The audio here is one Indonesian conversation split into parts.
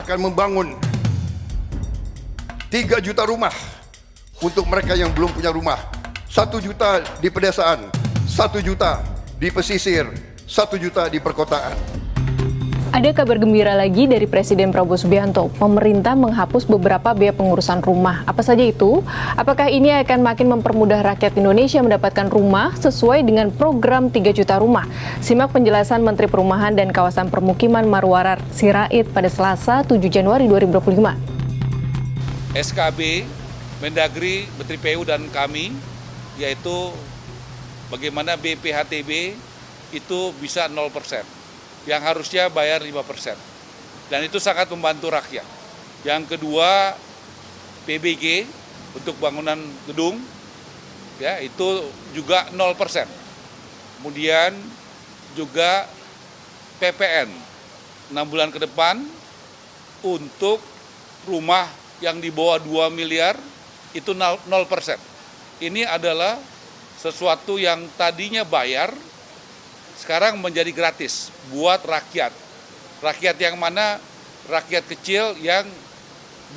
akan membangun 3 juta rumah untuk mereka yang belum punya rumah. 1 juta di pedesaan, 1 juta di pesisir, 1 juta di perkotaan. Ada kabar gembira lagi dari Presiden Prabowo Subianto. Pemerintah menghapus beberapa biaya pengurusan rumah. Apa saja itu? Apakah ini akan makin mempermudah rakyat Indonesia mendapatkan rumah sesuai dengan program 3 juta rumah? Simak penjelasan Menteri Perumahan dan Kawasan Permukiman Marwarar Sirait pada Selasa 7 Januari 2025. SKB, Mendagri, Menteri PU dan kami, yaitu bagaimana BPHTB itu bisa 0%. Yang harusnya bayar 5%. Dan itu sangat membantu rakyat. Yang kedua, PBG untuk bangunan gedung, ya itu juga 0%. Kemudian juga PPN 6 bulan ke depan untuk rumah yang di bawah 2 miliar itu 0%. Ini adalah sesuatu yang tadinya bayar, sekarang menjadi gratis buat rakyat. Rakyat yang mana? Rakyat kecil yang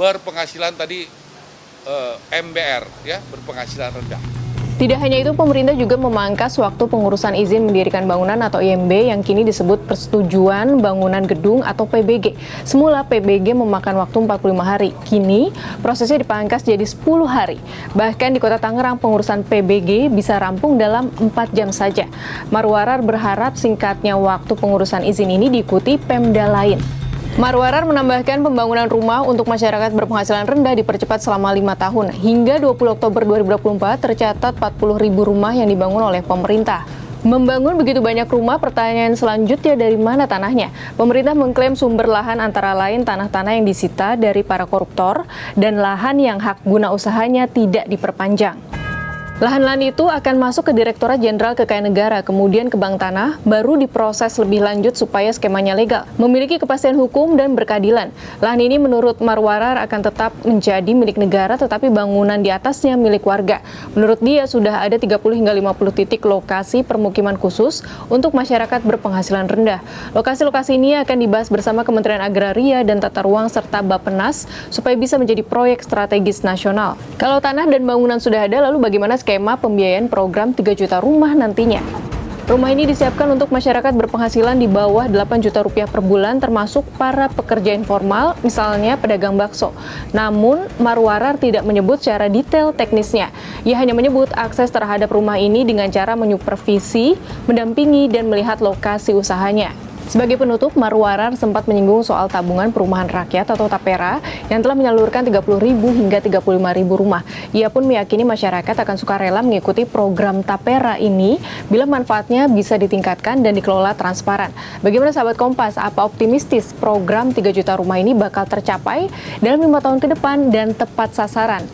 berpenghasilan tadi MBR, ya, berpenghasilan rendah. Tidak hanya itu, pemerintah juga memangkas waktu pengurusan izin mendirikan bangunan atau IMB yang kini disebut Persetujuan Bangunan Gedung atau PBG. Semula PBG memakan waktu 45 hari. Kini prosesnya dipangkas jadi 10 hari. Bahkan di Kota Tangerang pengurusan PBG bisa rampung dalam 4 jam saja. Marwarar berharap singkatnya waktu pengurusan izin ini diikuti Pemda lain. Marwarar menambahkan pembangunan rumah untuk masyarakat berpenghasilan rendah dipercepat selama 5 tahun. Hingga 20 Oktober 2024 tercatat 40.000 rumah yang dibangun oleh pemerintah. Membangun begitu banyak rumah, pertanyaan selanjutnya dari mana tanahnya? Pemerintah mengklaim sumber lahan antara lain tanah-tanah yang disita dari para koruptor dan lahan yang hak guna usahanya tidak diperpanjang. Lahan-lahan itu akan masuk ke Direktorat Jenderal Kekayaan Negara, kemudian ke Bank Tanah, baru diproses lebih lanjut supaya skemanya legal, memiliki kepastian hukum dan berkeadilan. Lahan ini menurut Marwarar akan tetap menjadi milik negara, tetapi bangunan di atasnya milik warga. Menurut dia sudah ada 30 hingga 50 titik lokasi permukiman khusus untuk masyarakat berpenghasilan rendah. Lokasi-lokasi ini akan dibahas bersama Kementerian Agraria dan Tata Ruang serta Bappenas supaya bisa menjadi proyek strategis nasional. Kalau tanah dan bangunan sudah ada, lalu bagaimana skema pembiayaan program 3 juta rumah nantinya? Rumah ini disiapkan untuk masyarakat berpenghasilan di bawah 8 juta rupiah per bulan, termasuk para pekerja informal, misalnya pedagang bakso. Namun, Marwarar tidak menyebut secara detail teknisnya. Ia hanya menyebut akses terhadap rumah ini dengan cara menyupervisi, mendampingi, dan melihat lokasi usahanya. Sebagai penutup, Marwarar sempat menyinggung soal tabungan perumahan rakyat atau TAPERA yang telah menyalurkan 30.000 hingga 35.000 rumah. Ia pun meyakini masyarakat akan sukarela mengikuti program TAPERA ini bila manfaatnya bisa ditingkatkan dan dikelola transparan. Bagaimana sahabat Kompas, apa optimistis program 3 juta rumah ini bakal tercapai dalam 5 tahun ke depan dan tepat sasaran?